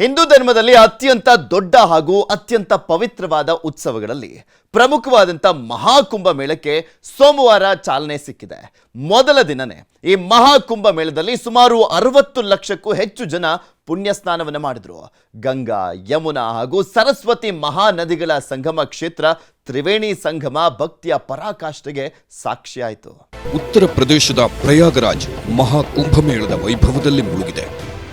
ಹಿಂದೂ ಧರ್ಮದಲ್ಲಿ ಅತ್ಯಂತ ದೊಡ್ಡ ಹಾಗೂ ಅತ್ಯಂತ ಪವಿತ್ರವಾದ ಉತ್ಸವಗಳಲ್ಲಿ ಪ್ರಮುಖವಾದಂಥ ಮಹಾಕುಂಭ ಮೇಳಕ್ಕೆ ಸೋಮವಾರ ಚಾಲನೆ ಸಿಕ್ಕಿದೆ. ಮೊದಲ ದಿನನೇ ಈ ಮಹಾಕುಂಭ ಮೇಳದಲ್ಲಿ ಸುಮಾರು 60 ಲಕ್ಷಕ್ಕೂ ಹೆಚ್ಚು ಜನ ಪುಣ್ಯ ಸ್ನಾನವನ್ನು ಮಾಡಿದ್ರು. ಗಂಗಾ, ಯಮುನಾ ಹಾಗೂ ಸರಸ್ವತಿ ಮಹಾನದಿಗಳ ಸಂಗಮ ಕ್ಷೇತ್ರ ತ್ರಿವೇಣಿ ಸಂಗಮ ಭಕ್ತಿಯ ಪರಾಕಾಷ್ಠೆಗೆ ಸಾಕ್ಷಿಯಾಯಿತು. ಉತ್ತರ ಪ್ರದೇಶದ ಪ್ರಯಾಗರಾಜ್ ಮಹಾಕುಂಭಮೇಳದ ವೈಭವದಲ್ಲಿ ಮುಳುಗಿದೆ.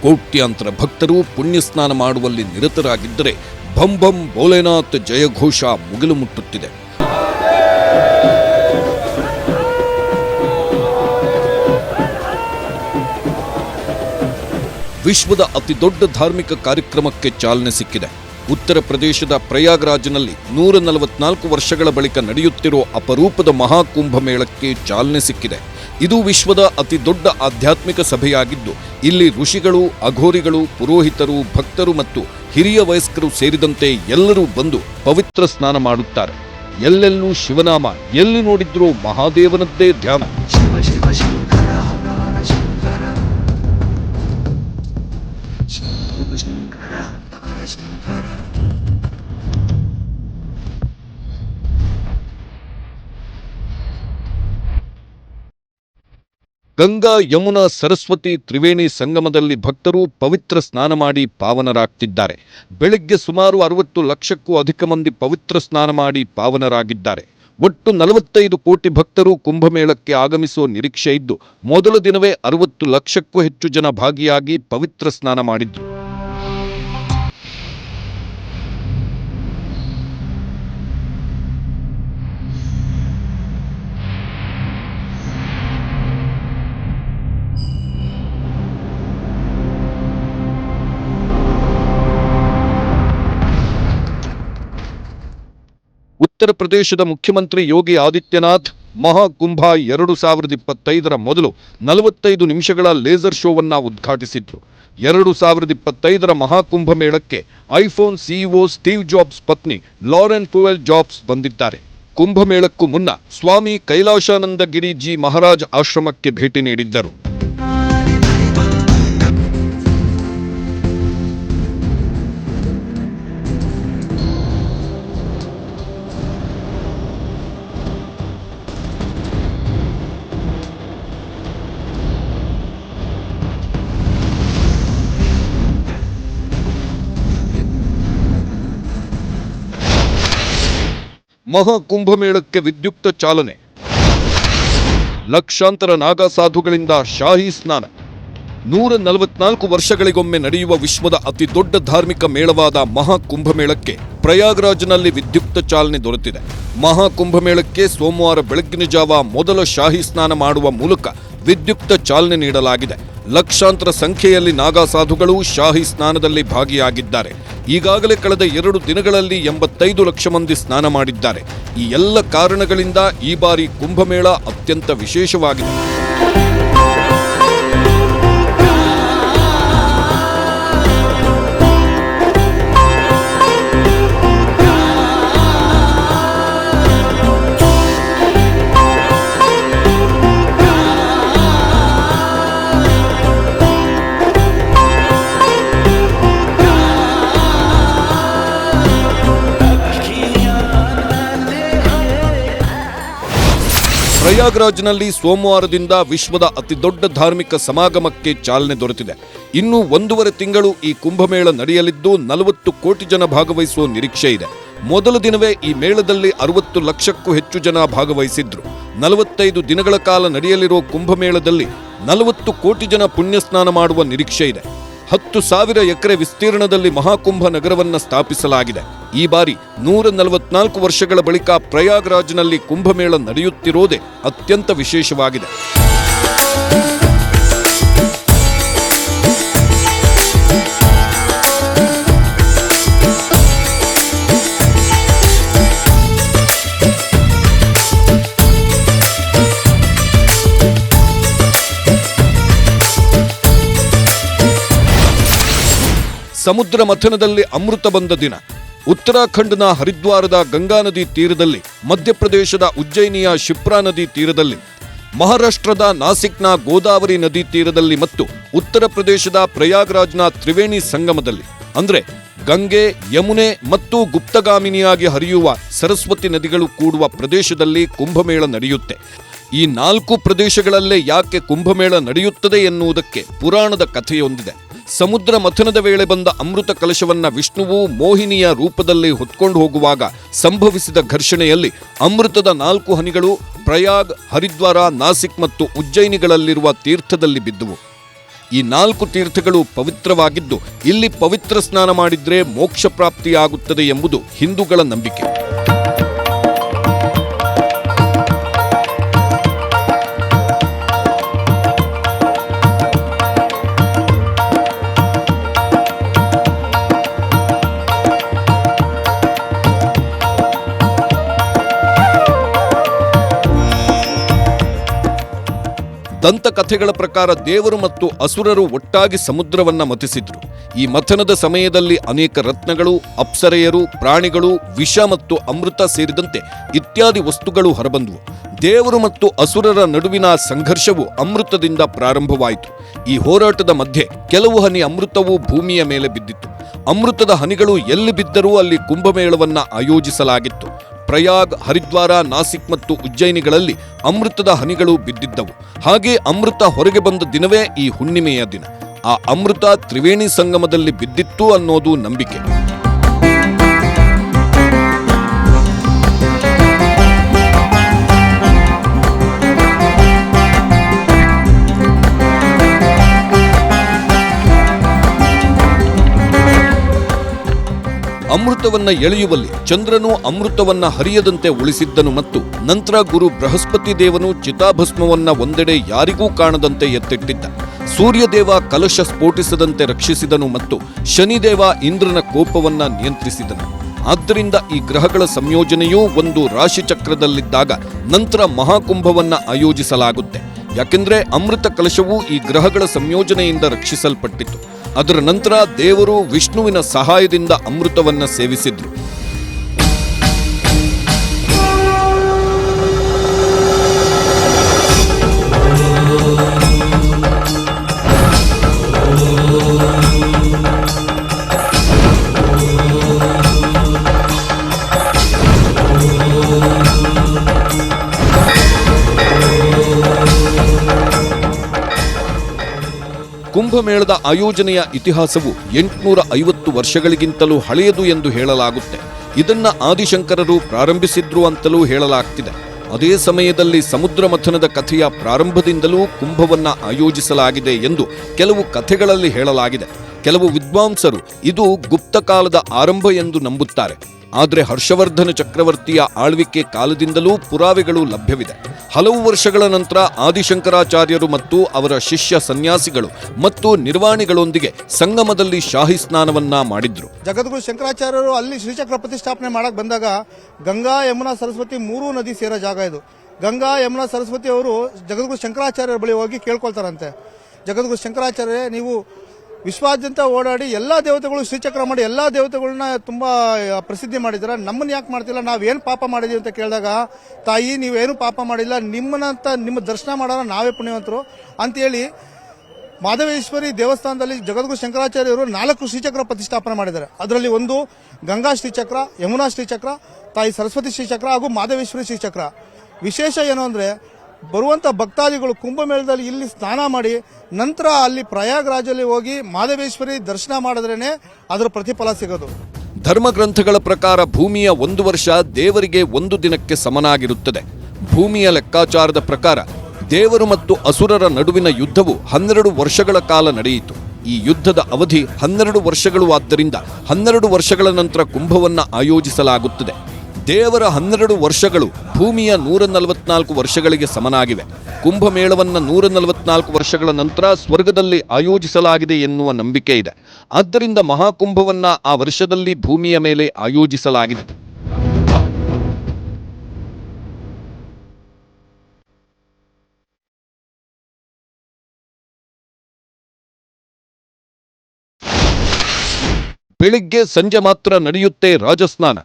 ಕೋಟ್ಯಾಂತರ ಭಕ್ತರು ಪುಣ್ಯಸ್ನಾನ ಮಾಡುವಲ್ಲಿ ನಿರತರಾಗಿದ್ದರೆ ಭಂ ಭಂ ಭೋಲೆನಾಥ್ ಜಯಘೋಷ ಮುಗಿಲು ಮುಟ್ಟುತ್ತಿದೆ. ವಿಶ್ವದ ಅತಿದೊಡ್ಡ ಧಾರ್ಮಿಕ ಕಾರ್ಯಕ್ರಮಕ್ಕೆ ಚಾಲನೆ ಸಿಕ್ಕಿದೆ. ಉತ್ತರ ಪ್ರದೇಶದ ಪ್ರಯಾಗರಾಜ್ನಲ್ಲಿ 144 ವರ್ಷಗಳ ಬಳಿಕ ನಡೆಯುತ್ತಿರೋ ಅಪರೂಪದ ಮಹಾಕುಂಭ ಮೇಳಕ್ಕೆ ಚಾಲನೆ ಸಿಕ್ಕಿದೆ. ಇದು ವಿಶ್ವದ ಅತಿ ದೊಡ್ಡ ಆಧ್ಯಾತ್ಮಿಕ ಸಭೆಯಾಗಿದ್ದು, ಇಲ್ಲಿ ಋಷಿಗಳು, ಅಘೋರಿಗಳು, ಪುರೋಹಿತರು, ಭಕ್ತರು ಮತ್ತು ಹಿರಿಯ ವಯಸ್ಕರು ಸೇರಿದಂತೆ ಎಲ್ಲರೂ ಬಂದು ಪವಿತ್ರ ಸ್ನಾನ ಮಾಡುತ್ತಾರೆ. ಎಲ್ಲೆಲ್ಲೂ ಶಿವನಾಮ, ಎಲ್ಲಿ ನೋಡಿದ್ರೂ ಮಹಾದೇವನದ್ದೇ ಧ್ಯಾನ. ಗಂಗಾ, ಯಮುನಾ, ಸರಸ್ವತಿ, ತ್ರಿವೇಣಿ ಸಂಗಮದಲ್ಲಿ ಭಕ್ತರು ಪವಿತ್ರ ಸ್ನಾನ ಮಾಡಿ ಪಾವನರಾಗ್ತಿದ್ದಾರೆ. ಬೆಳಗ್ಗೆ ಸುಮಾರು 60 ಲಕ್ಷಕ್ಕೂ ಅಧಿಕ ಮಂದಿ ಪವಿತ್ರ ಸ್ನಾನ ಮಾಡಿ ಪಾವನರಾಗಿದ್ದಾರೆ. ಒಟ್ಟು 45 ಕೋಟಿ ಭಕ್ತರು ಕುಂಭಮೇಳಕ್ಕೆ ಆಗಮಿಸುವ ನಿರೀಕ್ಷೆ ಇದ್ದು, ಮೊದಲ ದಿನವೇ 60 ಲಕ್ಷಕ್ಕೂ ಹೆಚ್ಚು ಜನ ಭಾಗಿಯಾಗಿ ಪವಿತ್ರ ಸ್ನಾನ ಮಾಡಿದ್ರು. ಉತ್ತರ ಪ್ರದೇಶದ ಮುಖ್ಯಮಂತ್ರಿ ಯೋಗಿ ಆದಿತ್ಯನಾಥ್ ಮಹಾಕುಂಭ 2025ರ ಮೊದಲು 45 ನಿಮಿಷಗಳ ಲೇಸರ್ ಶೋವನ್ನು ಉದ್ಘಾಟಿಸಿದ್ರು. 2025ರ ಮಹಾಕುಂಭ ಮೇಳಕ್ಕೆ ಐಫೋನ್ ಸಿಇಒ ಸ್ಟೀವ್ ಜಾಬ್ಸ್ ಪತ್ನಿ ಲಾರೆನ್ ಪುವೆಲ್ ಜಾಬ್ಸ್ ಬಂದಿದ್ದಾರೆ. ಕುಂಭಮೇಳಕ್ಕೂ ಮುನ್ನ ಸ್ವಾಮಿ ಕೈಲಾಶಾನಂದ ಗಿರಿಜಿ ಮಹಾರಾಜ್ ಆಶ್ರಮಕ್ಕೆ ಭೇಟಿ ನೀಡಿದ್ದರು. ಮಹಾಕುಂಭಮೇಳಕ್ಕೆ ವಿದ್ಯುಕ್ತ ಚಾಲನೆ. ಲಕ್ಷಾಂತರ ನಾಗಾ ಸಾಧುಗಳಿಂದ ಶಾಹಿ ಸ್ನಾನ. 144 ವರ್ಷಗಳಿಗೊಮ್ಮೆ ನಡೆಯುವ ವಿಶ್ವದ ಅತಿ ದೊಡ್ಡ ಧಾರ್ಮಿಕ ಮೇಳವಾದ ಮಹಾಕುಂಭಮೇಳಕ್ಕೆ ಪ್ರಯಾಗ್ರಾಜ್ನಲ್ಲಿ ವಿದ್ಯುಕ್ತ ಚಾಲನೆ ದೊರೆತಿದೆ. ಮಹಾಕುಂಭಮೇಳಕ್ಕೆ ಸೋಮವಾರ ಬೆಳಗ್ಗಿನ ಜಾವ ಮೊದಲ ಶಾಹಿ ಸ್ನಾನ ಮಾಡುವ ಮೂಲಕ ವಿದ್ಯುಕ್ತ ಚಾಲನೆ ನೀಡಲಾಗಿದೆ. ಲಕ್ಷಾಂತರ ಸಂಖ್ಯೆಯಲ್ಲಿ ನಾಗಾ ಸಾಧುಗಳು ಶಾಹಿ ಸ್ನಾನದಲ್ಲಿ ಭಾಗಿಯಾಗಿದ್ದಾರೆ. ಈಗಾಗಲೇ ಕಳೆದ 2 ದಿನಗಳಲ್ಲಿ 85 ಲಕ್ಷ ಮಂದಿ ಸ್ನಾನ ಮಾಡಿದ್ದಾರೆ. ಈ ಎಲ್ಲ ಕಾರಣಗಳಿಂದ ಈ ಬಾರಿ ಕುಂಭಮೇಳ ಅತ್ಯಂತ ವಿಶೇಷವಾಗಿದೆ. ಪ್ರಯಾಗ್ರಾಜ್ನಲ್ಲಿ ಸೋಮವಾರದಿಂದ ವಿಶ್ವದ ಅತಿದೊಡ್ಡ ಧಾರ್ಮಿಕ ಸಮಾಗಮಕ್ಕೆ ಚಾಲನೆ ದೊರೆತಿದೆ. ಇನ್ನು 1.5 ತಿಂಗಳು ಈ ಕುಂಭಮೇಳ ನಡೆಯಲಿದ್ದು 40 ಕೋಟಿ ಜನ ಭಾಗವಹಿಸುವ ನಿರೀಕ್ಷೆ ಇದೆ. ಮೊದಲ ದಿನವೇ ಈ ಮೇಳದಲ್ಲಿ 60 ಲಕ್ಷಕ್ಕೂ ಹೆಚ್ಚು ಜನ ಭಾಗವಹಿಸಿದ್ರು. 45 ದಿನಗಳ ಕಾಲ ನಡೆಯಲಿರೋ ಕುಂಭಮೇಳದಲ್ಲಿ 40 ಕೋಟಿ ಜನ ಪುಣ್ಯಸ್ನಾನ ಮಾಡುವ ನಿರೀಕ್ಷೆ ಇದೆ. 10,000 ಎಕರೆ ವಿಸ್ತೀರ್ಣದಲ್ಲಿ ಮಹಾಕುಂಭ ನಗರವನ್ನು ಸ್ಥಾಪಿಸಲಾಗಿದೆ. ಈ ಬಾರಿ 144 ವರ್ಷಗಳ ಬಳಿಕ ಪ್ರಯಾಗ್ರಾಜ್ನಲ್ಲಿ ಕುಂಭಮೇಳ ನಡೆಯುತ್ತಿರೋದೇ ಅತ್ಯಂತ ವಿಶೇಷವಾಗಿದೆ. ಸಮುದ್ರ ಮಥನದಲ್ಲಿ ಅಮೃತ ಬಂದ ದಿನ. ಉತ್ತರಾಖಂಡ್ನ ಹರಿದ್ವಾರದ ಗಂಗಾ ನದಿ ತೀರದಲ್ಲಿ, ಮಧ್ಯಪ್ರದೇಶದ ಉಜ್ಜಯಿನಿಯ ಶಿಪ್ರಾ ನದಿ ತೀರದಲ್ಲಿ, ಮಹಾರಾಷ್ಟ್ರದ ನಾಸಿಕ್ನ ಗೋದಾವರಿ ನದಿ ತೀರದಲ್ಲಿ ಮತ್ತು ಉತ್ತರ ಪ್ರದೇಶದ ಪ್ರಯಾಗ್ರಾಜ್ನ ತ್ರಿವೇಣಿ ಸಂಗಮದಲ್ಲಿ ಅಂದ್ರೆ ಗಂಗೆ, ಯಮುನೆ ಮತ್ತು ಗುಪ್ತಗಾಮಿನಿಯಾಗಿ ಹರಿಯುವ ಸರಸ್ವತಿ ನದಿಗಳು ಕೂಡುವ ಪ್ರದೇಶದಲ್ಲಿ ಕುಂಭಮೇಳ ನಡೆಯುತ್ತೆ. ಈ 4 ಪ್ರದೇಶಗಳಲ್ಲೇ ಯಾಕೆ ಕುಂಭಮೇಳ ನಡೆಯುತ್ತದೆ ಎನ್ನುವುದಕ್ಕೆ ಪುರಾಣದ ಕಥೆಯೊಂದಿದೆ. ಸಮುದ್ರ ಮಥನದ ವೇಳೆ ಬಂದ ಅಮೃತ ಕಲಶವನ್ನ ವಿಷ್ಣುವು ಮೋಹಿನಿಯ ರೂಪದಲ್ಲಿ ಹೊತ್ಕೊಂಡು ಹೋಗುವಾಗ ಸಂಭವಿಸಿದ ಘರ್ಷಣೆಯಲ್ಲಿ ಅಮೃತದ 4 ಹನಿಗಳು ಪ್ರಯಾಗ್, ಹರಿದ್ವಾರ, ನಾಸಿಕ್ ಮತ್ತು ಉಜ್ಜಯಿನಿಗಳಲ್ಲಿರುವ ತೀರ್ಥದಲ್ಲಿ ಬಿದ್ದುವು. ಈ 4 ತೀರ್ಥಗಳು ಪವಿತ್ರವಾಗಿದ್ದು ಇಲ್ಲಿ ಪವಿತ್ರ ಸ್ನಾನ ಮಾಡಿದ್ರೆ ಮೋಕ್ಷ ಪ್ರಾಪ್ತಿಯಾಗುತ್ತದೆ ಎಂಬುದು ಹಿಂದೂಗಳ ನಂಬಿಕೆ. ದಂತಕಥೆಗಳ ಪ್ರಕಾರ ದೇವರು ಮತ್ತು ಅಸುರರು ಒಟ್ಟಾಗಿ ಸಮುದ್ರವನ್ನ ಮಥಿಸಿದ್ರು. ಈ ಮಥನದ ಸಮಯದಲ್ಲಿ ಅನೇಕ ರತ್ನಗಳು, ಅಪ್ಸರೆಯರು, ಪ್ರಾಣಿಗಳು, ವಿಷ ಮತ್ತು ಅಮೃತ ಸೇರಿದಂತೆ ಇತ್ಯಾದಿ ವಸ್ತುಗಳು ಹೊರಬಂದವು. ದೇವರು ಮತ್ತು ಅಸುರರ ನಡುವಿನ ಸಂಘರ್ಷವು ಅಮೃತದಿಂದ ಪ್ರಾರಂಭವಾಯಿತು. ಈ ಹೋರಾಟದ ಮಧ್ಯೆ ಕೆಲವು ಹನಿ ಅಮೃತವು ಭೂಮಿಯ ಮೇಲೆ ಬಿದ್ದಿತ್ತು. ಅಮೃತದ ಹನಿಗಳು ಎಲ್ಲಿ ಬಿದ್ದರೂ ಅಲ್ಲಿ ಕುಂಭಮೇಳವನ್ನ ಆಯೋಜಿಸಲಾಗಿತ್ತು. ಪ್ರಯಾಗ್, ಹರಿದ್ವಾರ, ನಾಸಿಕ್ ಮತ್ತು ಉಜ್ಜಯಿನಿಗಳಲ್ಲಿ ಅಮೃತದ ಹನಿಗಳು ಬಿದ್ದಿದ್ದವು. ಹಾಗೆ ಅಮೃತ ಹೊರಗೆ ಬಂದ ದಿನವೇ ಈ ಹುಣ್ಣಿಮೆಯ ದಿನ. ಆ ಅಮೃತ ತ್ರಿವೇಣಿ ಸಂಗಮದಲ್ಲಿ ಬಿದ್ದಿತ್ತು ಅನ್ನೋದು ನಂಬಿಕೆ. ಅಮೃತವನ್ನ ಎಳೆಯುವಲ್ಲಿ ಚಂದ್ರನು ಅಮೃತವನ್ನ ಹರಿಯದಂತೆ ಉಳಿಸಿದ್ದನು ಮತ್ತು ನಂತರ ಗುರು ಬೃಹಸ್ಪತಿ ದೇವನು ಚಿತಾಭಸ್ಮವನ್ನ ಒಂದೆಡೆ ಯಾರಿಗೂ ಕಾಣದಂತೆ ಎತ್ತಿಟ್ಟಿದ್ದ. ಸೂರ್ಯದೇವ ಕಲಶ ಸ್ಫೋಟಿಸದಂತೆ ರಕ್ಷಿಸಿದನು ಮತ್ತು ಶನಿದೇವ ಇಂದ್ರನ ಕೋಪವನ್ನ ನಿಯಂತ್ರಿಸಿದನು. ಆದ್ದರಿಂದ ಈ ಗ್ರಹಗಳ ಸಂಯೋಜನೆಯೂ ಒಂದು ರಾಶಿಚಕ್ರದಲ್ಲಿದ್ದಾಗ ನಂತರ ಮಹಾಕುಂಭವನ್ನ ಆಯೋಜಿಸಲಾಗುತ್ತೆ. ಯಾಕೆಂದ್ರೆ ಅಮೃತ ಕಲಶವು ಈ ಗ್ರಹಗಳ ಸಂಯೋಜನೆಯಿಂದ ರಕ್ಷಿಸಲ್ಪಟ್ಟಿತ್ತು. ಅದರ ನಂತರ ದೇವರು ವಿಷ್ಣುವಿನ ಸಹಾಯದಿಂದ ಅಮೃತವನ್ನ ಸೇವಿಸಿದ್ರು. ಕುಂಭಮೇಳದ ಆಯೋಜನೆಯ ಇತಿಹಾಸವು 850 ವರ್ಷಗಳಿಗಿಂತಲೂ ಹಳೆಯದು ಎಂದು ಹೇಳಲಾಗುತ್ತೆ. ಇದನ್ನ ಆದಿಶಂಕರರು ಪ್ರಾರಂಭಿಸಿದ್ರು ಅಂತಲೂ ಹೇಳಲಾಗ್ತಿದೆ. ಅದೇ ಸಮಯದಲ್ಲಿ ಸಮುದ್ರ ಮಥನದ ಕಥೆಯ ಪ್ರಾರಂಭದಿಂದಲೂ ಕುಂಭವನ್ನ ಆಯೋಜಿಸಲಾಗಿದೆ ಎಂದು ಕೆಲವು ಕಥೆಗಳಲ್ಲಿ ಹೇಳಲಾಗಿದೆ. ಕೆಲವು ವಿದ್ವಾಂಸರು ಇದು ಗುಪ್ತ ಕಾಲದ ಆರಂಭ ಎಂದು ನಂಬುತ್ತಾರೆ. ಆದರೆ ಹರ್ಷವರ್ಧನ ಚಕ್ರವರ್ತಿಯ ಆಳ್ವಿಕೆ ಕಾಲದಿಂದಲೂ ಪುರಾವೆಗಳು ಲಭ್ಯವಿದೆ. ಹಲವು ವರ್ಷಗಳ ನಂತರ ಆದಿಶಂಕರಾಚಾರ್ಯರು ಮತ್ತು ಅವರ ಶಿಷ್ಯ ಸನ್ಯಾಸಿಗಳು ಮತ್ತು ನಿರ್ವಾಣಿಗಳೊಂದಿಗೆ ಸಂಗಮದಲ್ಲಿ ಶಾಹಿ ಸ್ನಾನವನ್ನ ಮಾಡಿದ್ರು. ಜಗದ್ಗುರು ಶಂಕರಾಚಾರ್ಯರು ಅಲ್ಲಿ ಶ್ರೀಚಕ್ರ ಪ್ರತಿಷ್ಠಾಪನೆ ಮಾಡಕ್ ಬಂದಾಗ ಗಂಗಾ, ಯಮುನಾ, ಸರಸ್ವತಿ 3 ನದಿ ಸೇರೋ ಜಾಗ ಇದು. ಗಂಗಾ, ಯಮುನಾ, ಸರಸ್ವತಿ ಅವರು ಜಗದ್ಗುರು ಶಂಕರಾಚಾರ್ಯರ ಬಳಿ ಹೋಗಿ ಕೇಳ್ಕೊಳ್ತಾರಂತೆ, ಜಗದ್ಗುರು ಶಂಕರಾಚಾರ್ಯ ನೀವು ವಿಶ್ವಾದ್ಯಂತ ಓಡಾಡಿ ಎಲ್ಲಾ ದೇವತೆಗಳು ಶ್ರೀಚಕ್ರ ಮಾಡಿ ಎಲ್ಲಾ ದೇವತೆಗಳನ್ನ ತುಂಬಾ ಪ್ರಸಿದ್ಧಿ ಮಾಡಿದಾರೆ, ನಮ್ಮನ್ನ ಯಾಕೆ ಮಾಡ್ತಿಲ್ಲ, ನಾವೇನು ಪಾಪ ಮಾಡಿದೀವಿ ಅಂತ ಕೇಳಿದಾಗ, ತಾಯಿ ನೀವೇನು ಪಾಪ ಮಾಡಿಲ್ಲ, ನಿಮ್ಮ ದರ್ಶನ ಮಾಡೋಣ ನಾವೇ ಪುಣ್ಯವಂತರು ಅಂತೇಳಿ ಮಾಧವೇಶ್ವರಿ ದೇವಸ್ಥಾನದಲ್ಲಿ ಜಗದ್ಗುರು ಶಂಕರಾಚಾರ್ಯರು 4 ಶ್ರೀಚಕ್ರ ಪ್ರತಿಷ್ಠಾಪನೆ ಮಾಡಿದ್ದಾರೆ. ಅದರಲ್ಲಿ ಒಂದು ಗಂಗಾ ಶ್ರೀಚಕ್ರ, ಯಮುನಾ ಶ್ರೀಚಕ್ರ, ತಾಯಿ ಸರಸ್ವತಿ ಶ್ರೀಚಕ್ರ ಹಾಗೂ ಮಾಧವೇಶ್ವರಿ ಶ್ರೀಚಕ್ರ. ವಿಶೇಷ ಏನು ಅಂದ್ರೆ ಬರುವಂತ ಭಕ್ತಾದಿಗಳು ಕುಂಭಮೇಳದಲ್ಲಿ ಇಲ್ಲಿ ಸ್ನಾನ ಮಾಡಿ ನಂತರ ಅಲ್ಲಿ ಪ್ರಯಾಗ್ರಾಜಲ್ಲಿ ಹೋಗಿ ಮಾಧವೇಶ್ವರಿ ದರ್ಶನ ಮಾಡಿದ್ರೇನೆ ಅದರ ಪ್ರತಿಫಲ ಸಿಗೋದು. ಧರ್ಮಗ್ರಂಥಗಳ ಪ್ರಕಾರ ಭೂಮಿಯ 1 ವರ್ಷ ದೇವರಿಗೆ 1 ದಿನಕ್ಕೆ ಸಮನಾಗಿರುತ್ತದೆ. ಭೂಮಿಯ ಲೆಕ್ಕಾಚಾರದ ಪ್ರಕಾರ ದೇವರು ಮತ್ತು ಅಸುರರ ನಡುವಿನ ಯುದ್ಧವು 12 ವರ್ಷಗಳ ಕಾಲ ನಡೆಯಿತು. ಈ ಯುದ್ಧದ ಅವಧಿ 12 ವರ್ಷಗಳು ಆದ್ದರಿಂದ 12 ವರ್ಷಗಳ ನಂತರ ಕುಂಭವನ್ನ ಆಯೋಜಿಸಲಾಗುತ್ತದೆ. ದೇವರ 12 ವರ್ಷಗಳು ಭೂಮಿಯ 144 ವರ್ಷಗಳಿಗೆ ಸಮನಾಗಿವೆ. ಕುಂಭಮೇಳವನ್ನ 144 ವರ್ಷಗಳ ನಂತರ ಸ್ವರ್ಗದಲ್ಲಿ ಆಯೋಜಿಸಲಾಗಿದೆ ಎನ್ನುವ ನಂಬಿಕೆ ಇದೆ. ಆದ್ದರಿಂದ ಮಹಾಕುಂಭವನ್ನ ಆ ವರ್ಷದಲ್ಲಿ ಭೂಮಿಯ ಮೇಲೆ ಆಯೋಜಿಸಲಾಗಿದೆ. ಬೆಳಿಗ್ಗೆ ಸಂಜೆ ಮಾತ್ರ ನಡೆಯುತ್ತೆ ರಾಜಸ್ನಾನ.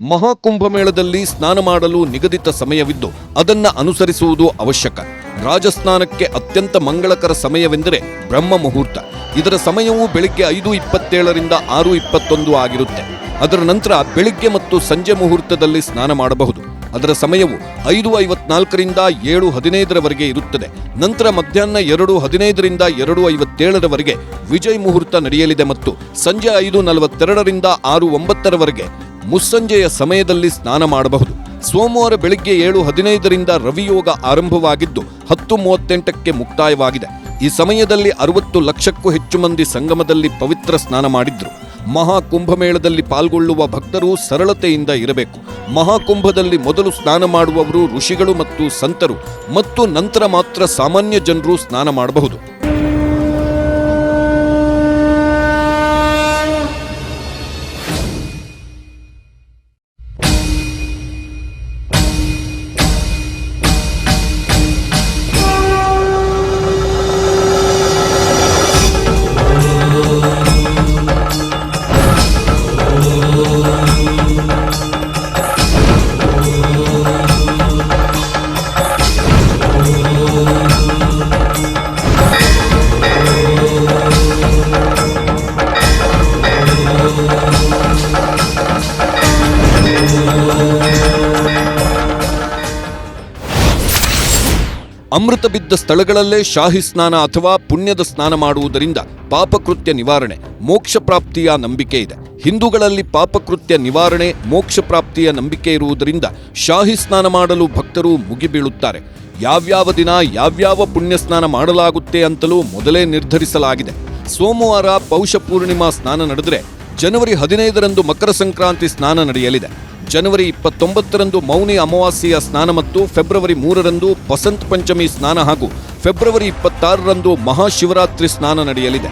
ಮಹಾಕುಂಭಮೇಳದಲ್ಲಿ ಸ್ನಾನ ಮಾಡಲು ನಿಗದಿತ ಸಮಯವಿದ್ದು ಅದನ್ನ ಅನುಸರಿಸುವುದು ಅವಶ್ಯಕ. ರಾಜಸ್ನಾನಕ್ಕೆ ಅತ್ಯಂತ ಮಂಗಳಕರ ಸಮಯವೆಂದರೆ ಬ್ರಹ್ಮ ಮುಹೂರ್ತ. ಇದರ ಸಮಯವು ಬೆಳಿಗ್ಗೆ 5:27ರಿಂದ 6:21 ಆಗಿರುತ್ತೆ. ಅದರ ನಂತರ ಬೆಳಿಗ್ಗೆ ಮತ್ತು ಸಂಜೆ ಮುಹೂರ್ತದಲ್ಲಿ ಸ್ನಾನ ಮಾಡಬಹುದು. ಅದರ ಸಮಯವು 5:54ರಿಂದ 7:15ರವರೆಗೆ ಇರುತ್ತದೆ. ನಂತರ ಮಧ್ಯಾಹ್ನ 2:15ರಿಂದ 2:57ರವರೆಗೆ ವಿಜಯ್ ಮುಹೂರ್ತ ನಡೆಯಲಿದೆ ಮತ್ತು ಸಂಜೆ 5:42ರಿಂದ 6:09ರವರೆಗೆ ಮುಸ್ಸಂಜೆಯ ಸಮಯದಲ್ಲಿ ಸ್ನಾನ ಮಾಡಬಹುದು. ಸೋಮವಾರ ಬೆಳಿಗ್ಗೆ 7:15ರಿಂದ ರವಿಯೋಗ ಆರಂಭವಾಗಿದ್ದು 10:38ಕ್ಕೆ ಮುಕ್ತಾಯವಾಗಿದೆ. ಈ ಸಮಯದಲ್ಲಿ 60 ಲಕ್ಷಕ್ಕೂ ಹೆಚ್ಚು ಮಂದಿ ಸಂಗಮದಲ್ಲಿ ಪವಿತ್ರ ಸ್ನಾನ ಮಾಡಿದ್ರು. ಮಹಾಕುಂಭಮೇಳದಲ್ಲಿ ಪಾಲ್ಗೊಳ್ಳುವ ಭಕ್ತರು ಸರಳತೆಯಿಂದ ಇರಬೇಕು. ಮಹಾಕುಂಭದಲ್ಲಿ ಮೊದಲು ಸ್ನಾನ ಮಾಡುವವರು ಋಷಿಗಳು ಮತ್ತು ಸಂತರು ಮತ್ತು ನಂತರ ಮಾತ್ರ ಸಾಮಾನ್ಯ ಜನರು ಸ್ನಾನ ಮಾಡಬಹುದು. ಅಮೃತ ಬಿದ್ದ ಸ್ಥಳಗಳಲ್ಲೇ ಶಾಹಿ ಸ್ನಾನ ಅಥವಾ ಪುಣ್ಯದ ಸ್ನಾನ ಮಾಡುವುದರಿಂದ ಪಾಪಕೃತ್ಯ ನಿವಾರಣೆ, ಮೋಕ್ಷ ಪ್ರಾಪ್ತಿಯ ನಂಬಿಕೆ ಇದೆ. ಹಿಂದೂಗಳಲ್ಲಿ ಪಾಪಕೃತ್ಯ ನಿವಾರಣೆ, ಮೋಕ್ಷ ಪ್ರಾಪ್ತಿಯ ನಂಬಿಕೆ ಇರುವುದರಿಂದ ಶಾಹಿ ಸ್ನಾನ ಮಾಡಲು ಭಕ್ತರು ಮುಗಿಬೀಳುತ್ತಾರೆ. ಯಾವ್ಯಾವ ದಿನ ಯಾವ್ಯಾವ ಪುಣ್ಯ ಸ್ನಾನ ಮಾಡಲಾಗುತ್ತೆ ಅಂತಲೂ ಮೊದಲೇ ನಿರ್ಧರಿಸಲಾಗಿದೆ. ಸೋಮವಾರ ಪೌಷ ಪೂರ್ಣಿಮಾ ಸ್ನಾನ ನಡೆದರೆ ಜನವರಿ 15ರಂದು ಮಕರ ಸಂಕ್ರಾಂತಿ ಸ್ನಾನ ನಡೆಯಲಿದೆ. ಜನವರಿ 29ರಂದು ಮೌನಿ ಅಮಾವಾಸ್ಯೆಯ ಸ್ನಾನ ಮತ್ತು ಫೆಬ್ರವರಿ 3ರಂದು ಬಸಂತ ಪಂಚಮಿ ಸ್ನಾನ ಹಾಗೂ ಫೆಬ್ರವರಿ 26ರಂದು ಮಹಾಶಿವರಾತ್ರಿ ಸ್ನಾನ ನಡೆಯಲಿದೆ.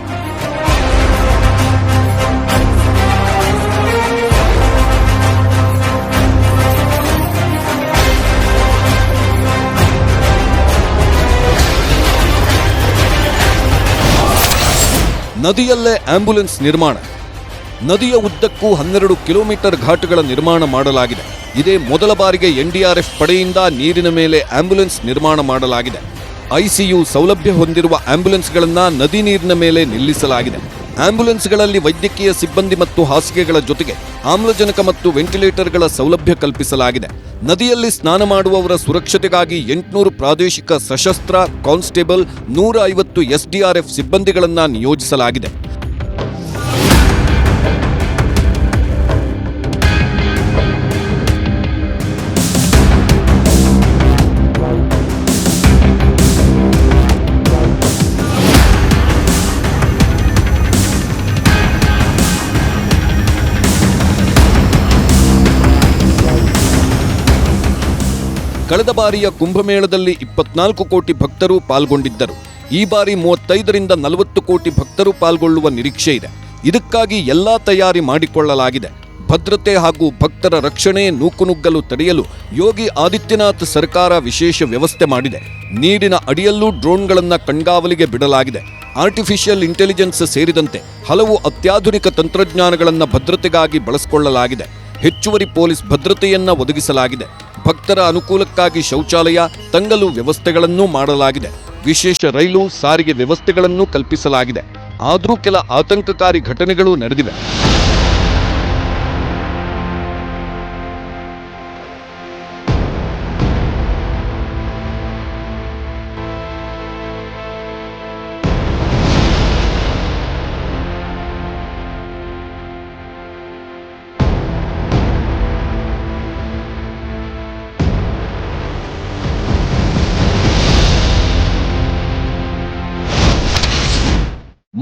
ನದಿಯಲ್ಲೇ ಆಂಬ್ಯುಲೆನ್ಸ್ ನಿರ್ಮಾಣ. ನದಿಯ ಉದ್ದಕ್ಕೂ 12 ಕಿಲೋಮೀಟರ್ ಘಾಟ್ಗಳ ನಿರ್ಮಾಣ ಮಾಡಲಾಗಿದೆ. ಇದೇ ಮೊದಲ ಬಾರಿಗೆ NDRF ಪಡೆಯಿಂದ ನೀರಿನ ಮೇಲೆ ಆಂಬ್ಯುಲೆನ್ಸ್ ನಿರ್ಮಾಣ ಮಾಡಲಾಗಿದೆ. ICU ಸೌಲಭ್ಯ ಹೊಂದಿರುವ ಆಂಬ್ಯುಲೆನ್ಸ್ಗಳನ್ನು ನದಿ ನೀರಿನ ಮೇಲೆ ನಿಲ್ಲಿಸಲಾಗಿದೆ. ಆಂಬ್ಯುಲೆನ್ಸ್ಗಳಲ್ಲಿ ವೈದ್ಯಕೀಯ ಸಿಬ್ಬಂದಿ ಮತ್ತು ಹಾಸಿಗೆಗಳ ಜೊತೆಗೆ ಆಮ್ಲಜನಕ ಮತ್ತು ವೆಂಟಿಲೇಟರ್ಗಳ ಸೌಲಭ್ಯ ಕಲ್ಪಿಸಲಾಗಿದೆ. ನದಿಯಲ್ಲಿ ಸ್ನಾನ ಮಾಡುವವರ ಸುರಕ್ಷತೆಗಾಗಿ 800 ಪ್ರಾದೇಶಿಕ ಸಶಸ್ತ್ರ, ಕಾನ್ಸ್ಟೇಬಲ್, 150 SDRF ಸಿಬ್ಬಂದಿಗಳನ್ನು ನಿಯೋಜಿಸಲಾಗಿದೆ. ಕಳೆದ ಬಾರಿಯ ಕುಂಭಮೇಳದಲ್ಲಿ 24 ಕೋಟಿ ಭಕ್ತರು ಪಾಲ್ಗೊಂಡಿದ್ದರು. ಈ ಬಾರಿ 35ರಿಂದ 40 ಕೋಟಿ ಭಕ್ತರು ಪಾಲ್ಗೊಳ್ಳುವ ನಿರೀಕ್ಷೆ ಇದೆ. ಇದಕ್ಕಾಗಿ ಎಲ್ಲಾ ತಯಾರಿ ಮಾಡಿಕೊಳ್ಳಲಾಗಿದೆ. ಭದ್ರತೆ ಹಾಗೂ ಭಕ್ತರ ರಕ್ಷಣೆ, ನೂಕುನುಗ್ಗಲು ತಡೆಯಲು ಯೋಗಿ ಆದಿತ್ಯನಾಥ್ ಸರ್ಕಾರ ವಿಶೇಷ ವ್ಯವಸ್ಥೆ ಮಾಡಿದೆ. ನೀರಿನ ಅಡಿಯಲ್ಲೂ ಡ್ರೋನ್ಗಳನ್ನು ಕಣ್ಗಾವಲಿಗೆ ಬಿಡಲಾಗಿದೆ. ಆರ್ಟಿಫಿಷಿಯಲ್ ಇಂಟೆಲಿಜೆನ್ಸ್ ಸೇರಿದಂತೆ ಹಲವು ಅತ್ಯಾಧುನಿಕ ತಂತ್ರಜ್ಞಾನಗಳನ್ನು ಭದ್ರತೆಗಾಗಿ ಬಳಸಿಕೊಳ್ಳಲಾಗಿದೆ. ಹೆಚ್ಚುವರಿ ಪೊಲೀಸ್ ಭದ್ರತೆಯನ್ನ ಒದಗಿಸಲಾಗಿದೆ. ಭಕ್ತರ ಅನುಕೂಲಕ್ಕಾಗಿ ಶೌಚಾಲಯ, ತಂಗಲು ವ್ಯವಸ್ಥೆಗಳನ್ನೂ ಮಾಡಲಾಗಿದೆ. ವಿಶೇಷ ರೈಲು, ಸಾರಿಗೆ ವ್ಯವಸ್ಥೆಗಳನ್ನೂ ಕಲ್ಪಿಸಲಾಗಿದೆ. ಆದರೂ ಕೆಲ ಆತಂಕಕಾರಿ ಘಟನೆಗಳು ನಡೆದಿವೆ.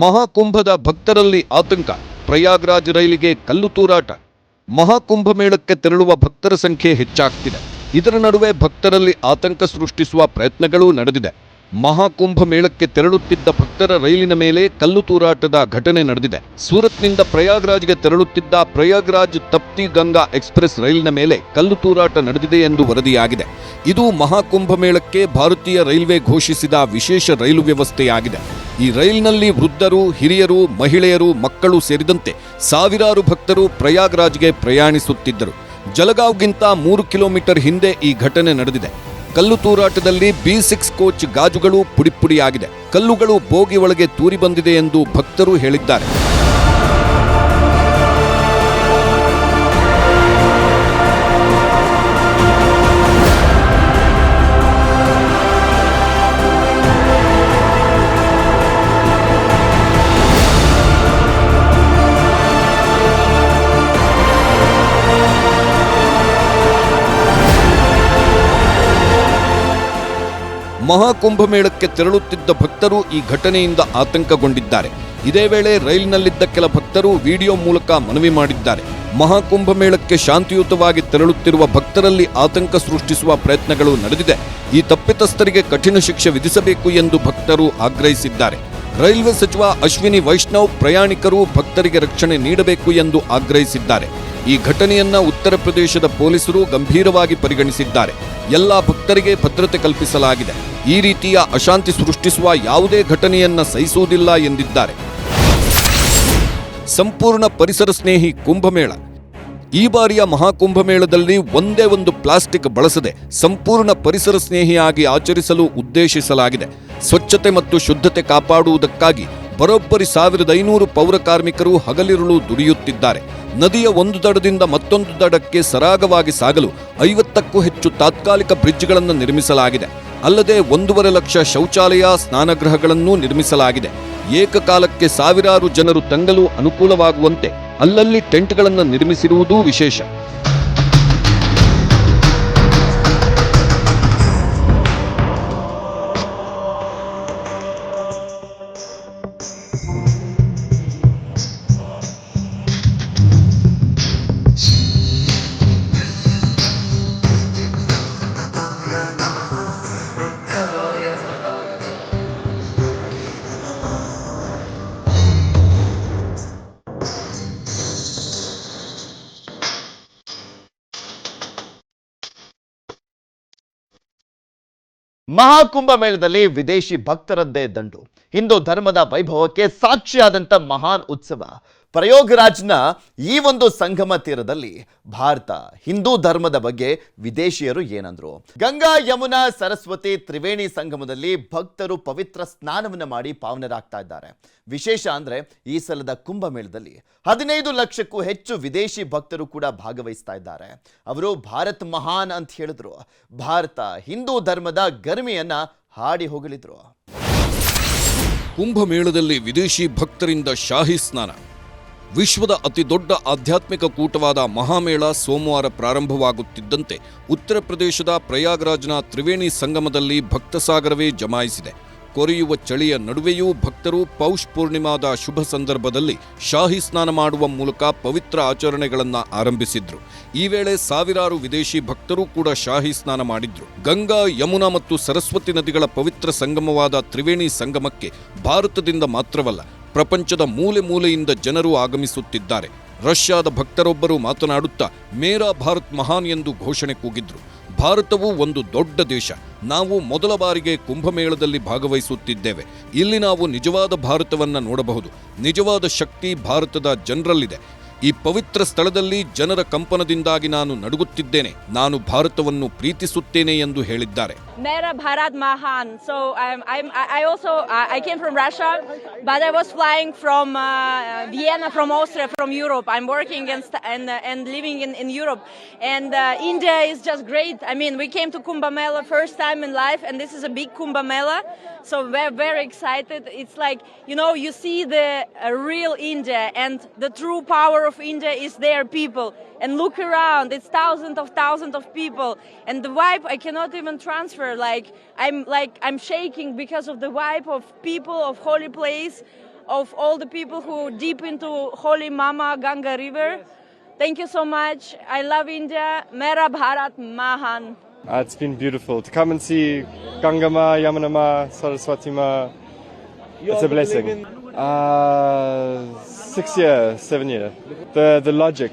ಮಹಾಕುಂಭದ ಭಕ್ತರಲ್ಲಿ ಆತಂಕ. ಪ್ರಯಾಗ್ರಾಜ್ ರೈಲಿಗೆ ಕಲ್ಲು ತೂರಾಟ. ಮಹಾಕುಂಭ ಮೇಳಕ್ಕೆ ತೆರಳುವ ಭಕ್ತರ ಸಂಖ್ಯೆ ಹೆಚ್ಚಾಗ್ತಿದೆ. ಇದರ ನಡುವೆ ಭಕ್ತರಲ್ಲಿ ಆತಂಕ ಸೃಷ್ಟಿಸುವ ಪ್ರಯತ್ನಗಳೂ ನಡೆದಿದೆ. ಮಹಾಕುಂಭ ಮೇಳಕ್ಕೆ ತೆರಳುತ್ತಿದ್ದ ಭಕ್ತರ ರೈಲಿನ ಮೇಲೆ ಕಲ್ಲು ತೂರಾಟದ ಘಟನೆ ನಡೆದಿದೆ. ಸೂರತ್ನಿಂದ ಪ್ರಯಾಗ್ರಾಜ್ಗೆ ತೆರಳುತ್ತಿದ್ದ ಪ್ರಯಾಗ್ರಾಜ್ ತಪ್ತಿ ಗಂಗಾ ಎಕ್ಸ್ಪ್ರೆಸ್ ರೈಲಿನ ಮೇಲೆ ಕಲ್ಲು ತೂರಾಟ ನಡೆದಿದೆ ಎಂದು ವರದಿಯಾಗಿದೆ. ಇದು ಮಹಾಕುಂಭ ಮೇಳಕ್ಕೆ ಭಾರತೀಯ ರೈಲ್ವೆ ಘೋಷಿಸಿದ ವಿಶೇಷ ರೈಲು ವ್ಯವಸ್ಥೆಯಾಗಿದೆ. ಈ ರೈಲಿನಲ್ಲಿ ವೃದ್ಧರು, ಹಿರಿಯರು, ಮಹಿಳೆಯರು, ಮಕ್ಕಳು ಸೇರಿದಂತೆ ಸಾವಿರಾರು ಭಕ್ತರು ಪ್ರಯಾಗ್ರಾಜ್ಗೆ ಪ್ರಯಾಣಿಸುತ್ತಿದ್ದರು. ಜಲಗಾವ್ಗಿಂತ 3 ಕಿಲೋಮೀಟರ್ ಹಿಂದೆ ಈ ಘಟನೆ ನಡೆದಿದೆ. ಕಲ್ಲು ತೂರಾಟದಲ್ಲಿ B6 ಕೋಚ್ ಗಾಜುಗಳು ಪುಡಿಪುಡಿಯಾಗಿದೆ. ಕಲ್ಲುಗಳು ಬೋಗಿ ಒಳಗೆ ತೂರಿ ಬಂದಿದೆ ಎಂದು ಭಕ್ತರು ಹೇಳಿದ್ದಾರೆ. ಮಹಾಕುಂಭಮೇಳಕ್ಕೆ ತೆರಳುತ್ತಿದ್ದ ಭಕ್ತರು ಈ ಘಟನೆಯಿಂದ ಆತಂಕಗೊಂಡಿದ್ದಾರೆ. ಇದೇ ವೇಳೆ ರೈಲಿನಲ್ಲಿದ್ದ ಕೆಲ ಭಕ್ತರು ವಿಡಿಯೋ ಮೂಲಕ ಮನವಿ ಮಾಡಿದ್ದಾರೆ. ಮಹಾಕುಂಭಮೇಳಕ್ಕೆ ಶಾಂತಿಯುತವಾಗಿ ತೆರಳುತ್ತಿರುವ ಭಕ್ತರಲ್ಲಿ ಆತಂಕ ಸೃಷ್ಟಿಸುವ ಪ್ರಯತ್ನಗಳು ನಡೆದಿದೆ. ಈ ತಪ್ಪಿತಸ್ಥರಿಗೆ ಕಠಿಣ ಶಿಕ್ಷೆ ವಿಧಿಸಬೇಕು ಎಂದು ಭಕ್ತರು ಆಗ್ರಹಿಸಿದ್ದಾರೆ. ರೈಲ್ವೆ ಸಚಿವ ಅಶ್ವಿನಿ ವೈಷ್ಣವ್ ಪ್ರಯಾಣಿಕರು ಭಕ್ತರಿಗೆ ರಕ್ಷಣೆ ನೀಡಬೇಕು ಎಂದು ಆಗ್ರಹಿಸಿದ್ದಾರೆ. ಈ ಘಟನೆಯನ್ನ ಉತ್ತರ ಪ್ರದೇಶದ ಪೊಲೀಸರು ಗಂಭೀರವಾಗಿ ಪರಿಗಣಿಸಿದ್ದಾರೆ. ಎಲ್ಲಾ ಭಕ್ತರಿಗೆ ಭದ್ರತೆ ಕಲ್ಪಿಸಲಾಗಿದೆ. ಈ ರೀತಿಯ ಅಶಾಂತಿ ಸೃಷ್ಟಿಸುವ ಯಾವುದೇ ಘಟನೆಯನ್ನ ಸಹಿಸುವುದಿಲ್ಲ ಎಂದಿದ್ದಾರೆ. ಸಂಪೂರ್ಣ ಪರಿಸರ ಸ್ನೇಹಿ ಕುಂಭಮೇಳ. ಈ ಬಾರಿಯ ಮಹಾಕುಂಭಮೇಳದಲ್ಲಿ ಒಂದೇ ಒಂದು ಪ್ಲಾಸ್ಟಿಕ್ ಬಳಸದೆ ಸಂಪೂರ್ಣ ಪರಿಸರ ಸ್ನೇಹಿಯಾಗಿ ಆಚರಿಸಲು ಉದ್ದೇಶಿಸಲಾಗಿದೆ. ಸ್ವಚ್ಛತೆ ಮತ್ತು ಶುದ್ಧತೆ ಕಾಪಾಡುವುದಕ್ಕಾಗಿ ಬರೋಬ್ಬರಿ 1500 ಪೌರ ಕಾರ್ಮಿಕರು ಹಗಲಿರುಳು ದುಡಿಯುತ್ತಿದ್ದಾರೆ. ನದಿಯ ಒಂದು ದಡದಿಂದ ಮತ್ತೊಂದು ದಡಕ್ಕೆ ಸರಾಗವಾಗಿ ಸಾಗಲು 50ಕ್ಕೂ ಹೆಚ್ಚು ತಾತ್ಕಾಲಿಕ ಬ್ರಿಡ್ಜ್ಗಳನ್ನು ನಿರ್ಮಿಸಲಾಗಿದೆ. ಅಲ್ಲದೆ 1.5 ಲಕ್ಷ ಶೌಚಾಲಯ, ಸ್ನಾನಗೃಹಗಳನ್ನು ನಿರ್ಮಿಸಲಾಗಿದೆ. ಏಕಕಾಲಕ್ಕೆ ಸಾವಿರಾರು ಜನರು ತಂಗಲು ಅನುಕೂಲವಾಗುವಂತೆ ಅಲ್ಲಲ್ಲಿ ಟೆಂಟ್ಗಳನ್ನು ನಿರ್ಮಿಸಿರುವುದೂ ವಿಶೇಷ. ಮಹಾಕುಂಭ ಮೇಳದಲ್ಲಿ ವಿದೇಶಿ ಭಕ್ತರದ್ದೇ ದಂಡು. ಹಿಂದೂ ಧರ್ಮದ ವೈಭವಕ್ಕೆ ಸಾಕ್ಷಿಯಾದಂಥ ಮಹಾನ್ ಉತ್ಸವ ಪ್ರಯಾಗ್ರಾಜ್ನ ಈ ಒಂದು ಸಂಗಮ ತೀರದಲ್ಲಿ ಭಾರತ ಹಿಂದೂ ಧರ್ಮದ ಬಗ್ಗೆ ವಿದೇಶಿಯರು ಏನಂದ್ರು? ಗಂಗಾ, ಯಮುನಾ, ಸರಸ್ವತಿ ತ್ರಿವೇಣಿ ಸಂಗಮದಲ್ಲಿ ಭಕ್ತರು ಪವಿತ್ರ ಸ್ನಾನವನ್ನು ಮಾಡಿ ಪಾವನರಾಗ್ತಾ ಇದ್ದಾರೆ. ವಿಶೇಷ ಅಂದ್ರೆ ಈ ಸಲದ ಕುಂಭಮೇಳದಲ್ಲಿ 15 ಲಕ್ಷಕ್ಕೂ ಹೆಚ್ಚು ವಿದೇಶಿ ಭಕ್ತರು ಕೂಡ ಭಾಗವಹಿಸ್ತಾ ಇದ್ದಾರೆ. ಅವರು ಭಾರತ್ ಮಹಾನ್ ಅಂತ ಹೇಳಿದ್ರು. ಭಾರತ ಹಿಂದೂ ಧರ್ಮದ ಗರಿಮೆಯನ್ನ ಹಾಡಿ ಹೊಗಳಿದ್ರು. ಕುಂಭಮೇಳದಲ್ಲಿ ವಿದೇಶಿ ಭಕ್ತರಿಂದ ಶಾಹಿ ಸ್ನಾನ. ವಿಶ್ವದ ಅತಿ ದೊಡ್ಡ ಆಧ್ಯಾತ್ಮಿಕ ಕೂಟವಾದ ಮಹಾಮೇಳ ಸೋಮವಾರ ಪ್ರಾರಂಭವಾಗುತ್ತಿದ್ದಂತೆ ಉತ್ತರ ಪ್ರದೇಶದ ಪ್ರಯಾಗ್ರಾಜ್ನ ತ್ರಿವೇಣಿ ಸಂಗಮದಲ್ಲಿ ಭಕ್ತಸಾಗರವೇ ಜಮಾಯಿಸಿದೆ. ಕೊರೆಯುವ ಚಳಿಯ ನಡುವೆಯೂ ಭಕ್ತರು ಪೌಷ್ ಪೂರ್ಣಿಮಾದ ಶುಭ ಸಂದರ್ಭದಲ್ಲಿ ಶಾಹಿ ಸ್ನಾನ ಮಾಡುವ ಮೂಲಕ ಪವಿತ್ರ ಆಚರಣೆಗಳನ್ನು ಆರಂಭಿಸಿದ್ರು. ಈ ವೇಳೆ ಸಾವಿರಾರು ವಿದೇಶಿ ಭಕ್ತರು ಕೂಡ ಶಾಹಿ ಸ್ನಾನ ಮಾಡಿದ್ರು. ಗಂಗಾ, ಯಮುನಾ ಮತ್ತು ಸರಸ್ವತಿ ನದಿಗಳ ಪವಿತ್ರ ಸಂಗಮವಾದ ತ್ರಿವೇಣಿ ಸಂಗಮಕ್ಕೆ ಭಾರತದಿಂದ ಮಾತ್ರವಲ್ಲ, ಪ್ರಪಂಚದ ಮೂಲೆ ಮೂಲೆಯಿಂದ ಜನರು ಆಗಮಿಸುತ್ತಿದ್ದಾರೆ. ರಷ್ಯಾದ ಭಕ್ತರೊಬ್ಬರು ಮಾತನಾಡುತ್ತಾ ಮೇರಾ ಭಾರತ್ ಮಹಾನ್ ಎಂದು ಘೋಷಣೆ ಕೂಗಿದ್ರು. ಭಾರತವು ಒಂದು ದೊಡ್ಡ ದೇಶ. ನಾವು ಮೊದಲ ಬಾರಿಗೆ ಕುಂಭಮೇಳದಲ್ಲಿ ಭಾಗವಹಿಸುತ್ತಿದ್ದೇವೆ. ಇಲ್ಲಿ ನಾವು ನಿಜವಾದ ಭಾರತವನ್ನ ನೋಡಬಹುದು. ನಿಜವಾದ ಶಕ್ತಿ ಭಾರತದ ಜನರಲ್ಲಿದೆ. ಈ ಪವಿತ್ರ ಸ್ಥಳದಲ್ಲಿ ಜನರ ಕಂಪನದಿಂದಾಗಿ ನಾನು ನಡುಗುತ್ತಿದ್ದೇನೆ. ನಾನು ಭಾರತವನ್ನು ಪ್ರೀತಿಸುತ್ತೇನೆ ಎಂದು ಹೇಳಿದ್ದಾರೆ. Mera Bharat Mahan. So I came from Russia, but I was flying from Vienna, from Austria, from Europe. I'm working and living in Europe, and India is just great. I mean, we came to Kumbh Mela first time in life, and this is a big Kumbh Mela. So we're very excited. It's like, you know, you see the real India, and the true power of India is their people. And look around, it's thousands of people, and the vibe I cannot even transfer. I'm shaking because of the vibe of people, of holy place, of all the people who deep into holy Mama Ganga river. Thank you so much. I love India. Mera Bharat Mahan. It's been beautiful to come and see Ganga Ma, Yamuna Ma, Saraswati Ma. It's a blessing. 6 years, 7 years. The logic,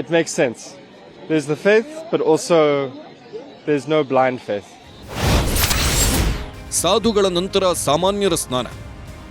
it makes sense. There's the faith, but also there's no blind faith. ಸಾಧುಗಳ ನಂತರ ಸಾಮಾನ್ಯರ ಸ್ನಾನ.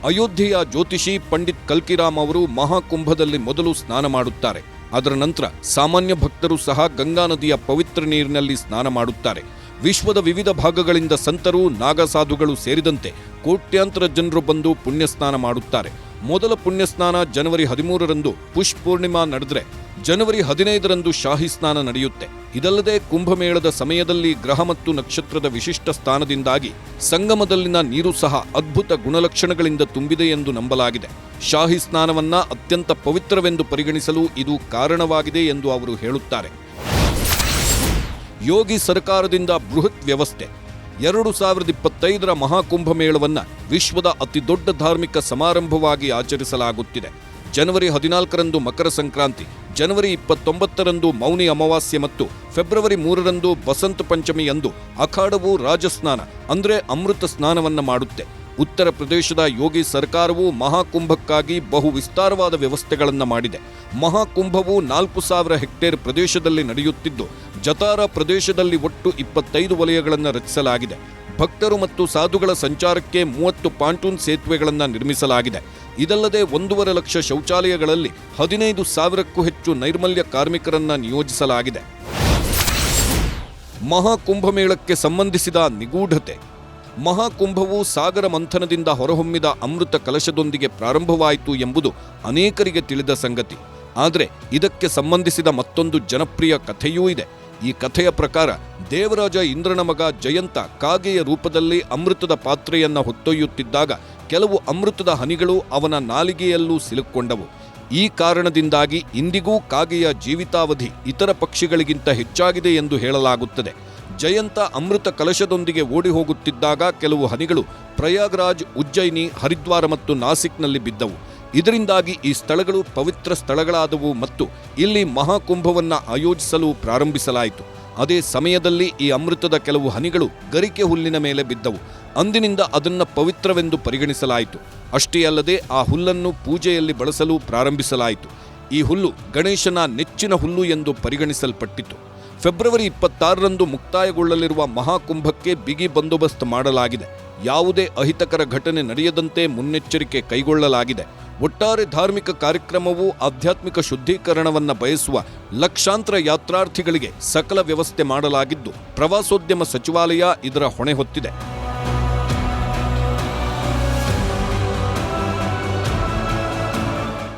ಅಯೋಧ್ಯೆಯ ಜ್ಯೋತಿಷಿ ಪಂಡಿತ್ ಕಲ್ಕಿರಾಮ್ ಅವರು ಮಹಾಕುಂಭದಲ್ಲಿ ಮೊದಲು ಸ್ನಾನ ಮಾಡುತ್ತಾರೆ. ಅದರ ನಂತರ ಸಾಮಾನ್ಯ ಭಕ್ತರು ಸಹ ಗಂಗಾ ನದಿಯ ಪವಿತ್ರ ನೀರಿನಲ್ಲಿ ಸ್ನಾನ ಮಾಡುತ್ತಾರೆ. ವಿಶ್ವದ ವಿವಿಧ ಭಾಗಗಳಿಂದ ಸಂತರು, ನಾಗಸಾಧುಗಳು ಸೇರಿದಂತೆ ಕೋಟ್ಯಾಂತರ ಜನರು ಬಂದು ಪುಣ್ಯಸ್ನಾನ ಮಾಡುತ್ತಾರೆ. ಮೊದಲ ಪುಣ್ಯಸ್ನಾನ ಜನವರಿ 13ರಂದು ಪುಷ್ ಪೂರ್ಣಿಮಾ ನಡೆದರೆ ಜನವರಿ 15ರಂದು ಶಾಹಿ ಸ್ನಾನ ನಡೆಯುತ್ತೆ. ಇದಲ್ಲದೆ ಕುಂಭಮೇಳದ ಸಮಯದಲ್ಲಿ ಗ್ರಹ ಮತ್ತು ನಕ್ಷತ್ರದ ವಿಶಿಷ್ಟ ಸ್ಥಾನದಿಂದಾಗಿ ಸಂಗಮದಲ್ಲಿನ ನೀರು ಸಹ ಅದ್ಭುತ ಗುಣಲಕ್ಷಣಗಳಿಂದ ತುಂಬಿದೆ ಎಂದು ನಂಬಲಾಗಿದೆ. ಶಾಹಿ ಸ್ನಾನವನ್ನ ಅತ್ಯಂತ ಪವಿತ್ರವೆಂದು ಪರಿಗಣಿಸಲು ಇದು ಕಾರಣವಾಗಿದೆ ಎಂದು ಅವರು ಹೇಳುತ್ತಾರೆ. ಯೋಗಿ ಸರ್ಕಾರದಿಂದ ಬೃಹತ್ ವ್ಯವಸ್ಥೆ. 2025ರ ಮಹಾಕುಂಭಮೇಳವನ್ನು ವಿಶ್ವದ ಅತಿ ದೊಡ್ಡ ಧಾರ್ಮಿಕ ಸಮಾರಂಭವಾಗಿ ಆಚರಿಸಲಾಗುತ್ತಿದೆ. ಜನವರಿ 14ರಂದು ಮಕರ ಸಂಕ್ರಾಂತಿ, ಜನವರಿ 29ರಂದು ಮೌನಿ ಅಮಾವಾಸ್ಯೆ ಮತ್ತು ಫೆಬ್ರವರಿ 3ರಂದು ಬಸಂತ ಪಂಚಮಿಯಂದು ಅಖಾಡವು ರಾಜಸ್ನಾನ ಅಂದರೆ ಅಮೃತ ಸ್ನಾನವನ್ನು ಮಾಡುತ್ತೆ. ಉತ್ತರ ಪ್ರದೇಶದ ಯೋಗಿ ಸರ್ಕಾರವು ಮಹಾಕುಂಭಕ್ಕಾಗಿ ಬಹು ವಿಸ್ತಾರವಾದ ವ್ಯವಸ್ಥೆಗಳನ್ನು ಮಾಡಿದೆ. ಮಹಾಕುಂಭವು 4000 ಹೆಕ್ಟೇರ್ ಪ್ರದೇಶದಲ್ಲಿ ನಡೆಯುತ್ತಿದ್ದು, ಜತಾರ ಪ್ರದೇಶದಲ್ಲಿ ಒಟ್ಟು 25 ವಲಯಗಳನ್ನು ರಚಿಸಲಾಗಿದೆ. ಭಕ್ತರು ಮತ್ತು ಸಾಧುಗಳ ಸಂಚಾರಕ್ಕೆ 30 ಪಾಂಟೂನ್ ಸೇತುವೆಗಳನ್ನು ನಿರ್ಮಿಸಲಾಗಿದೆ. ಇದಲ್ಲದೆ 1.5 ಲಕ್ಷ ಶೌಚಾಲಯಗಳಲ್ಲಿ 15,000ಕ್ಕೂ ಹೆಚ್ಚು ನೈರ್ಮಲ್ಯ ಕಾರ್ಮಿಕರನ್ನ ನಿಯೋಜಿಸಲಾಗಿದೆ. ಮಹಾಕುಂಭಮೇಳಕ್ಕೆ ಸಂಬಂಧಿಸಿದ ನಿಗೂಢತೆ. ಮಹಾಕುಂಭವು ಸಾಗರ ಮಂಥನದಿಂದ ಹೊರಹೊಮ್ಮಿದ ಅಮೃತ ಕಲಶದೊಂದಿಗೆ ಪ್ರಾರಂಭವಾಯಿತು ಎಂಬುದು ಅನೇಕರಿಗೆ ತಿಳಿದ ಸಂಗತಿ. ಆದರೆ ಇದಕ್ಕೆ ಸಂಬಂಧಿಸಿದ ಮತ್ತೊಂದು ಜನಪ್ರಿಯ ಕಥೆಯೂ ಇದೆ. ಈ ಕಥೆಯ ಪ್ರಕಾರ ದೇವರಾಜ ಇಂದ್ರನ ಮಗ ಜಯಂತ ಕಾಗೆಯ ರೂಪದಲ್ಲಿ ಅಮೃತದ ಪಾತ್ರೆಯನ್ನು ಹೊತ್ತೊಯ್ಯುತ್ತಿದ್ದಾಗ ಕೆಲವು ಅಮೃತದ ಹನಿಗಳು ಅವನ ನಾಲಿಗೆಯಲ್ಲೂ ಸಿಲುಕೊಂಡವು. ಈ ಕಾರಣದಿಂದಾಗಿ ಇಂದಿಗೂ ಕಾಗೆಯ ಜೀವಿತಾವಧಿ ಇತರ ಪಕ್ಷಿಗಳಿಗಿಂತ ಹೆಚ್ಚಾಗಿದೆ ಎಂದು ಹೇಳಲಾಗುತ್ತದೆ. ಜಯಂತ ಅಮೃತ ಕಲಶದೊಂದಿಗೆ ಓಡಿ ಹೋಗುತ್ತಿದ್ದಾಗ ಕೆಲವು ಹನಿಗಳು ಪ್ರಯಾಗ್ರಾಜ್, ಉಜ್ಜಯಿನಿ, ಹರಿದ್ವಾರ ಮತ್ತು ನಾಸಿಕ್ನಲ್ಲಿ ಬಿದ್ದವು. ಇದರಿಂದಾಗಿ ಈ ಸ್ಥಳಗಳು ಪವಿತ್ರ ಸ್ಥಳಗಳಾದವು ಮತ್ತು ಇಲ್ಲಿ ಮಹಾಕುಂಭವನ್ನು ಆಯೋಜಿಸಲು ಪ್ರಾರಂಭಿಸಲಾಯಿತು. ಅದೇ ಸಮಯದಲ್ಲಿ ಈ ಅಮೃತದ ಕೆಲವು ಹನಿಗಳು ಗರಿಕೆ ಹುಲ್ಲಿನ ಮೇಲೆ ಬಿದ್ದವು. ಅಂದಿನಿಂದ ಅದನ್ನು ಪವಿತ್ರವೆಂದು ಪರಿಗಣಿಸಲಾಯಿತು. ಅಷ್ಟೇ ಅಲ್ಲದೆ ಆ ಹುಲ್ಲನ್ನು ಪೂಜೆಯಲ್ಲಿ ಬಳಸಲು ಪ್ರಾರಂಭಿಸಲಾಯಿತು. ಈ ಹುಲ್ಲು ಗಣೇಶನ ನೆಚ್ಚಿನ ಹುಲ್ಲು ಎಂದು ಪರಿಗಣಿಸಲ್ಪಟ್ಟಿತು. ಫೆಬ್ರವರಿ 26ರಂದು ಮುಕ್ತಾಯಗೊಳ್ಳಲಿರುವ ಮಹಾಕುಂಭಕ್ಕೆ ಬಿಗಿ ಬಂದೋಬಸ್ತ್ ಮಾಡಲಾಗಿದೆ. ಯಾವುದೇ ಅಹಿತಕರ ಘಟನೆ ನಡೆಯದಂತೆ ಮುನ್ನೆಚ್ಚರಿಕೆ ಕೈಗೊಳ್ಳಲಾಗಿದೆ. ಒಟ್ಟಾರೆ ಧಾರ್ಮಿಕ ಕಾರ್ಯಕ್ರಮವು ಆಧ್ಯಾತ್ಮಿಕ ಶುದ್ಧೀಕರಣವನ್ನು ಬಯಸುವ ಲಕ್ಷಾಂತರ ಯಾತ್ರಾರ್ಥಿಗಳಿಗೆ ಸಕಲ ವ್ಯವಸ್ಥೆ ಮಾಡಲಾಗಿದ್ದು, ಪ್ರವಾಸೋದ್ಯಮ ಸಚಿವಾಲಯ ಇದರ ಹೊಣೆ ಹೊತ್ತಿದೆ.